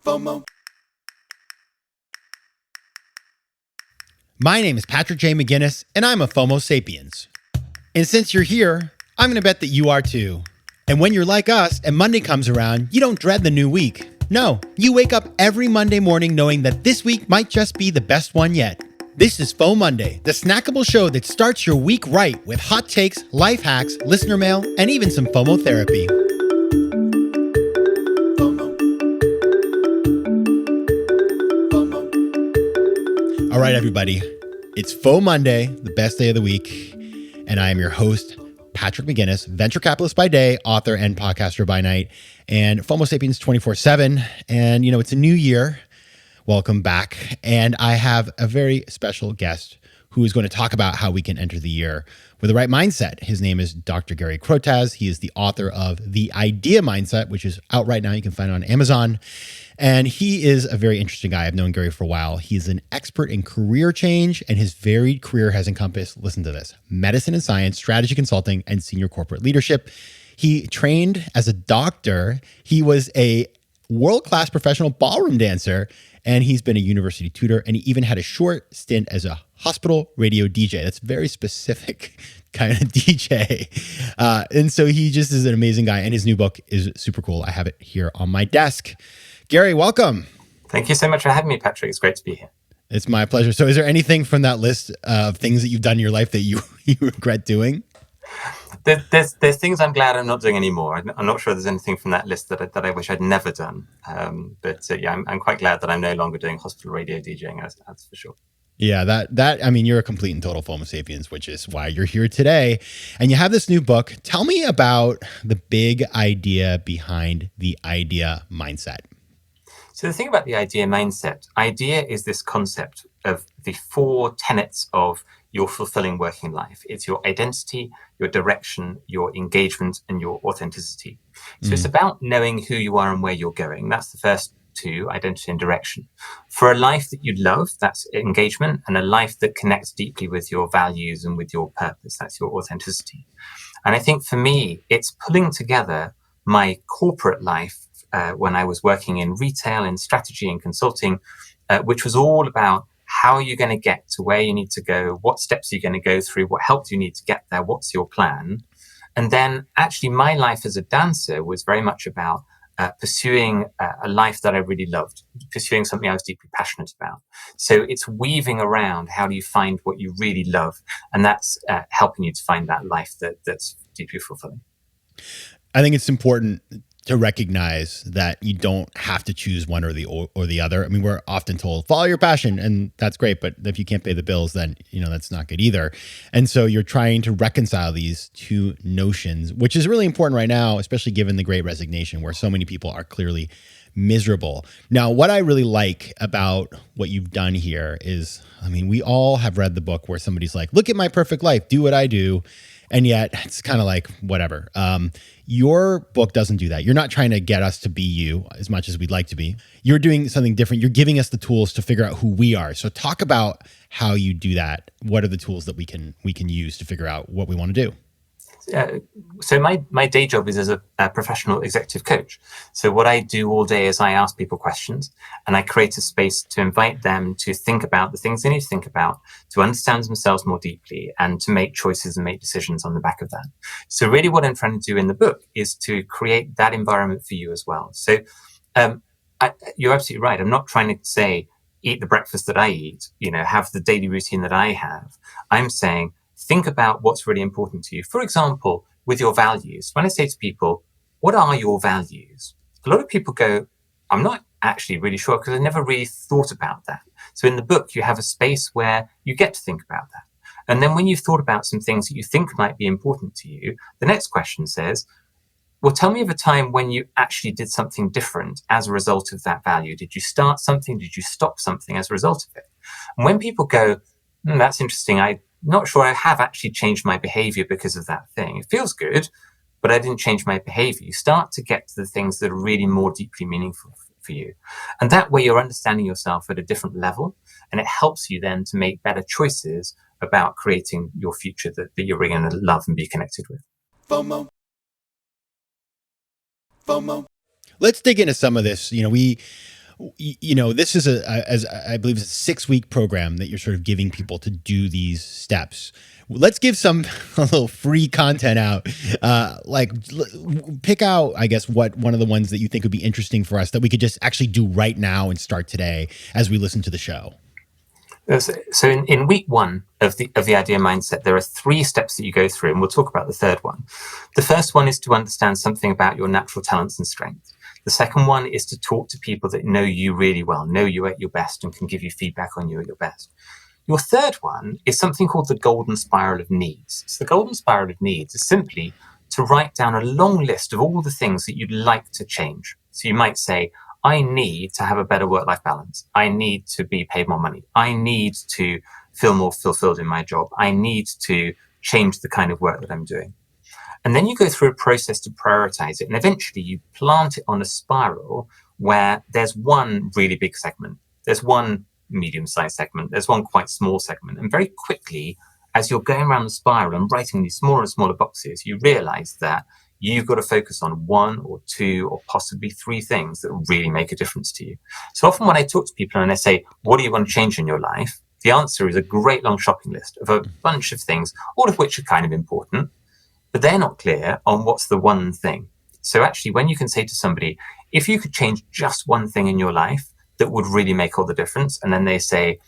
FOMO. My name is Patrick J. McGinnis, and I'm a FOMO Sapiens. And since you're here, I'm going to bet that you are too. And when you're like us and Monday comes around, you don't dread the new week. No, you wake up every Monday morning knowing that this week might just be the best one yet. This is FOMOnday, the snackable show that starts your week right with hot takes, life hacks, listener mail, and even some FOMO therapy. All right, everybody, it's FOMOnday, the best day of the week, and I am your host, Patrick McGinnis, venture capitalist by day, author and podcaster by night, and FOMO Sapiens 24/7. And, you know, it's a new year. Welcome back. And I have a very special guest who is going to talk about how we can enter the year with the right mindset. His name is Dr. Gary Crotaz. He is the author of The Idea Mindset, which is out right now. You can find it on Amazon. And he is a very interesting guy. I've known Gary for a while. He's an expert in career change, and his varied career has encompassed, listen to this, medicine and science, strategy consulting, and senior corporate leadership. He trained as a doctor. He was a world-class professional ballroom dancer, and he's been a university tutor, and he even had a short stint as a hospital radio DJ. That's very specific kind of DJ. And so he just is an amazing guy, and his new book is super cool. I have it here on my desk. Gary, welcome. Thank you so much for having me, Patrick. It's great to be here. It's my pleasure. So is there anything from that list of things that you've done in your life that you regret doing? There's things I'm glad I'm not doing anymore. I'm not sure there's anything from that list that I wish I'd never done. But I'm quite glad that I'm no longer doing hospital radio DJing, that's for sure. Yeah, that I mean, you're a complete and total FOMO Sapiens, which is why you're here today. And you have this new book. Tell me about the big idea behind the idea mindset. So the thing about the idea mindset, idea is this concept of the four tenets of your fulfilling working life. It's your identity, your direction, your engagement, and your authenticity. So it's about knowing who you are and where you're going. That's the first two, identity and direction. For a life that you love, that's engagement, and a life that connects deeply with your values and with your purpose, that's your authenticity. And I think for me, it's pulling together my corporate life when I was working in retail, in strategy and consulting, which was all about how you're going to get to where you need to go, what steps you're going to go through, what help do you need to get there, what's your plan. And then actually my life as a dancer was very much about pursuing a life that I really loved, pursuing something I was deeply passionate about. So it's weaving around how do you find what you really love, and that's helping you to find that life that's deeply fulfilling. I think it's important to recognize that you don't have to choose one or the other. I mean, we're often told follow your passion, and that's great, but if you can't pay the bills, then that's not good either. And so you're trying to reconcile these two notions, which is really important right now, especially given the Great Resignation, where so many people are clearly miserable. Now, what I really like about what you've done here is, I mean, we all have read the book where somebody's like, look at my perfect life, do what I do. And yet it's kind of like, whatever. Your book doesn't do that. You're not trying to get us to be you as much as we'd like to be. You're doing something different. You're giving us the tools to figure out who we are. So talk about how you do that. What are the tools that we can use to figure out what we want to do? So my day job is as a professional executive coach. So what I do all day is I ask people questions, and I create a space to invite them to think about the things they need to think about, to understand themselves more deeply, and to make choices and make decisions on the back of that. So really what I'm trying to do in the book is to create that environment for you as well. So you're absolutely right. I'm not trying to say, eat the breakfast that I eat, have the daily routine that I have. I'm saying, think about what's really important to you. For example, with your values, when I say to people, what are your values? A lot of people go, I'm not actually really sure because I never really thought about that. So in the book, you have a space where you get to think about that. And then when you've thought about some things that you think might be important to you, the next question says, well, tell me of a time when you actually did something different as a result of that value. Did you start something? Did you stop something as a result of it? And when people go, that's interesting, I'm not sure I have actually changed my behavior because of that thing. It feels good, but I didn't change my behavior. You start to get to the things that are really more deeply meaningful for you. And that way you're understanding yourself at a different level, and it helps you then to make better choices about creating your future that you're going to love and be connected with. FOMO. FOMO. Let's dig into some of this. This is as I believe, it's a 6-week program that you're sort of giving people to do these steps. Let's give a little free content out. Pick out, I guess, what one of the ones that you think would be interesting for us that we could just actually do right now and start today as we listen to the show. So in week 1 of the idea mindset, there are 3 steps that you go through, and we'll talk about the third one. The first one is to understand something about your natural talents and strengths. The second one is to talk to people that know you really well, know you at your best, and can give you feedback on you at your best. Your third one is something called the golden spiral of needs. So the golden spiral of needs is simply to write down a long list of all the things that you'd like to change. So you might say, I need to have a better work-life balance. I need to be paid more money. I need to feel more fulfilled in my job. I need to change the kind of work that I'm doing. And then you go through a process to prioritize it. And eventually you plant it on a spiral where there's one really big segment. There's one medium-sized segment. There's one quite small segment. And very quickly, as you're going around the spiral and writing these smaller and smaller boxes, you realize that you've got to focus on 1 or 2 or possibly 3 things that really make a difference to you. So often when I talk to people and I say, what do you want to change in your life? The answer is a great long shopping list of a bunch of things, all of which are kind of important, but they're not clear on what's the one thing. So actually, when you can say to somebody, if you could change just one thing in your life that would really make all the difference, and then they say,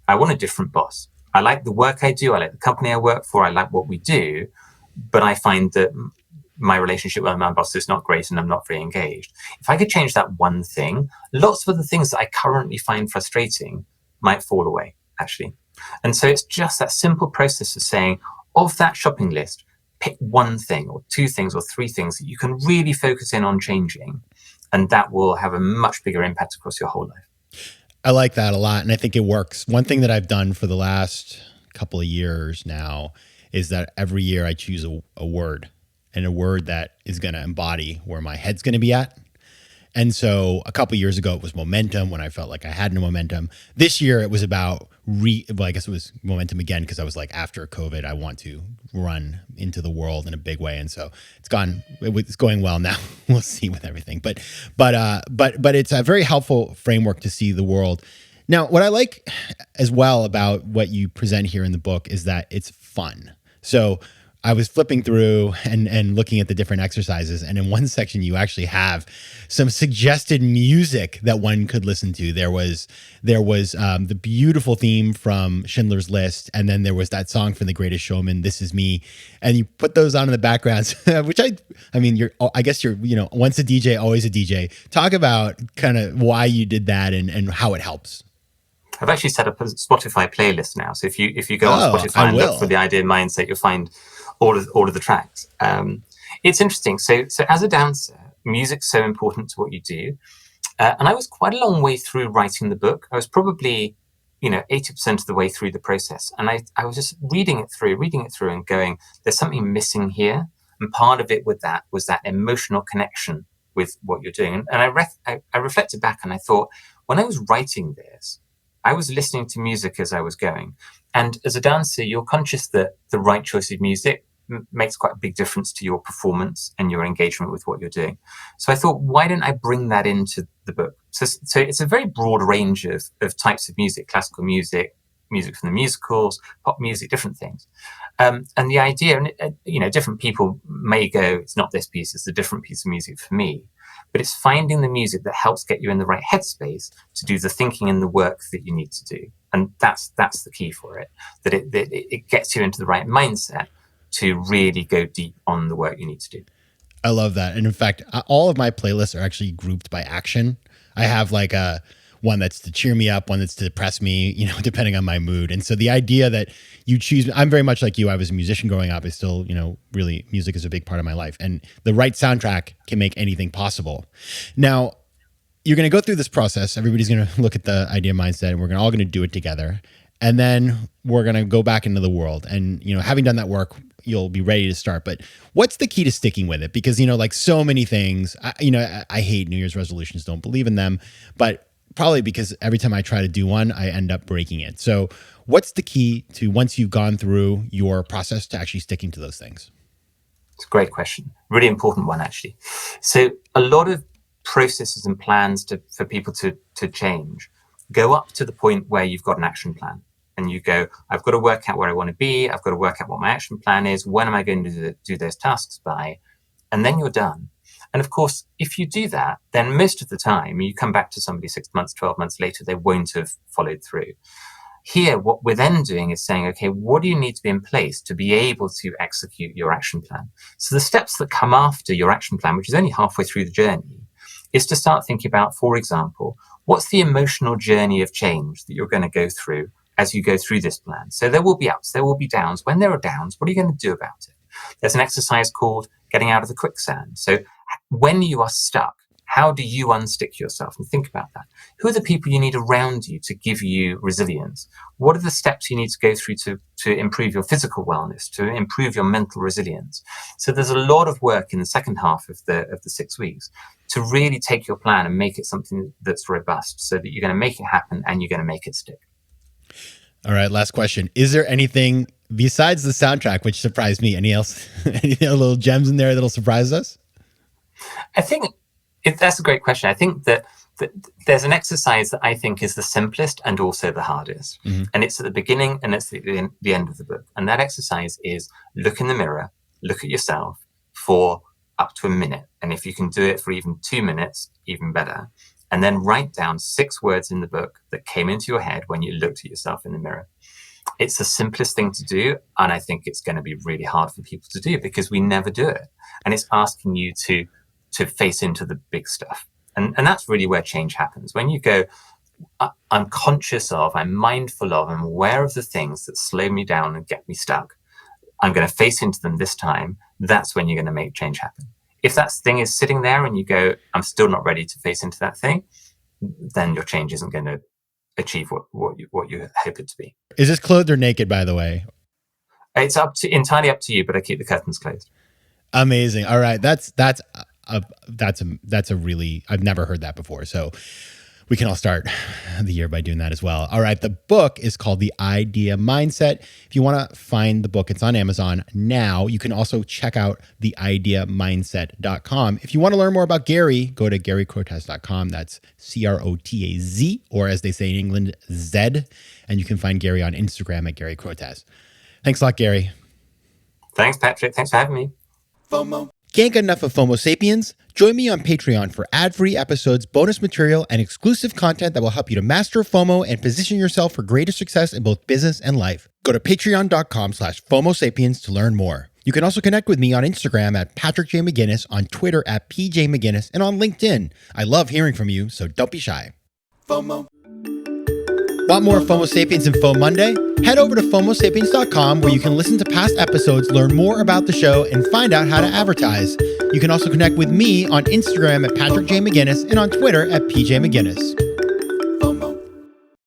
I want a different boss. I like the work I do. I like the company I work for. I like what we do, but I find that my relationship with my boss is not great and I'm not very engaged. If I could change that one thing, lots of other things that I currently find frustrating might fall away, actually. And so it's just that simple process of saying, of that shopping list, pick one thing or 2 things or 3 things that you can really focus in on changing, and that will have a much bigger impact across your whole life. I like that a lot, and I think it works. One thing that I've done for the last couple of years now is that every year I choose a word, and a word that is going to embody where my head's going to be at. And so a couple of years ago, it was momentum when I felt like I had no momentum. This year, it was about I guess it was momentum again, because I was like, after COVID, I want to run into the world in a big way. And so it's going well now. We'll see with everything. But it's a very helpful framework to see the world. Now, what I like as well about what you present here in the book is that it's fun. So I was flipping through and looking at the different exercises, and in one section you actually have some suggested music that one could listen to. There was the beautiful theme from Schindler's List, and then there was that song from The Greatest Showman, This Is Me, and you put those on in the background, which I mean, I guess you're once a DJ, always a DJ. Talk about kind of why you did that and how it helps. I've actually set up a Spotify playlist now, so if you go on Spotify and look for the idea mindset, you'll find all of the tracks. It's interesting. So as a dancer, music's so important to what you do. And I was quite a long way through writing the book. I was probably, 80% of the way through the process. And I was just reading it through and going, there's something missing here. And part of it with that was that emotional connection with what you're doing. And I reflected back and I thought, when I was writing this, I was listening to music as I was going. And as a dancer, you're conscious that the right choice of music makes quite a big difference to your performance and your engagement with what you're doing. So I thought, why don't I bring that into the book? So it's a very broad range of types of music, classical music, music from the musicals, pop music, different things. And the idea, and different people may go, it's not this piece, it's a different piece of music for me. But it's finding the music that helps get you in the right headspace to do the thinking and the work that you need to do. And that's the key for it, that it gets you into the right mindset to really go deep on the work you need to do. I love that. And in fact, all of my playlists are actually grouped by action. I have like one that's to cheer me up, one that's to depress me, depending on my mood. And so the idea that you choose, I'm very much like you. I was a musician growing up. I still, really music is a big part of my life, and the right soundtrack can make anything possible. Now, you're going to go through this process. Everybody's going to look at the idea mindset, and we're all going to do it together. And then we're going to go back into the world. And, having done that work, you'll be ready to start. But what's the key to sticking with it? Because, like so many things, I hate New Year's resolutions, don't believe in them, but probably because every time I try to do one, I end up breaking it. So what's the key to, once you've gone through your process, to actually sticking to those things? It's a great question. Really important one, actually. So a lot of processes and plans for people to change go up to the point where you've got an action plan. And you go, I've got to work out where I want to be. I've got to work out what my action plan is. When am I going to do those tasks by? And then you're done. And of course, if you do that, then most of the time you come back to somebody 6 months, 12 months later, they won't have followed through. Here, what we're then doing is saying, okay, what do you need to be in place to be able to execute your action plan? So the steps that come after your action plan, which is only halfway through the journey, is to start thinking about, for example, what's the emotional journey of change that you're going to go through as you go through this plan? So there will be ups, there will be downs. When there are downs, what are you going to do about it? There's an exercise called getting out of the quicksand. So when you are stuck, how do you unstick yourself? And think about that. Who are the people you need around you to give you resilience? What are the steps you need to go through to improve your physical wellness, to improve your mental resilience? So there's a lot of work in the second half of the 6 weeks to really take your plan and make it something that's robust so that you're going to make it happen and you're going to make it stick. All right, last question. Is there anything besides the soundtrack which surprised me? Any little gems in there that'll surprise us? I think that's a great question. I think that there's an exercise that I think is the simplest and also the hardest. Mm-hmm. And it's at the beginning and it's at the end of the book. And that exercise is look in the mirror, look at yourself for up to a minute. And if you can do it for even 2 minutes, even better. And then write down 6 words in the book that came into your head when you looked at yourself in the mirror. It's the simplest thing to do. And I think it's going to be really hard for people to do because we never do it. And it's asking you to face into the big stuff. And that's really where change happens. When you go, I'm conscious of, I'm mindful of, I'm aware of the things that slow me down and get me stuck. I'm going to face into them this time. That's when you're going to make change happen. If that thing is sitting there and you go, I'm still not ready to face into that thing, then your change isn't going to achieve what you hope it to be. Is this clothed or naked, by the way? It's entirely up to you, but I keep the curtains closed. Amazing. All right. That's a really, I've never heard that before. So we can all start the year by doing that as well. All right. The book is called The Idea Mindset. If you want to find the book, it's on Amazon now. You can also check out theideamindset.com. If you want to learn more about Gary, go to garycrotaz.com. That's CROTAZ, or as they say in England, Z. And you can find Gary on Instagram at Gary Crotaz. Thanks a lot, Gary. Thanks, Patrick. Thanks for having me. FOMO. Can't get enough of FOMO Sapiens? Join me on Patreon for ad-free episodes, bonus material, and exclusive content that will help you to master FOMO and position yourself for greater success in both business and life. Go to patreon.com/FOMO Sapiens to learn more. You can also connect with me on Instagram at Patrick J. McGinnis, on Twitter at PJ McGinnis, and on LinkedIn. I love hearing from you, so don't be shy. FOMO. Want more FOMO Sapiens and FOMOnday? Head over to FOMOsapiens.com where you can listen to past episodes, learn more about the show, and find out how to advertise. You can also connect with me on Instagram at Patrick J. McGinnis and on Twitter at PJ McGinnis.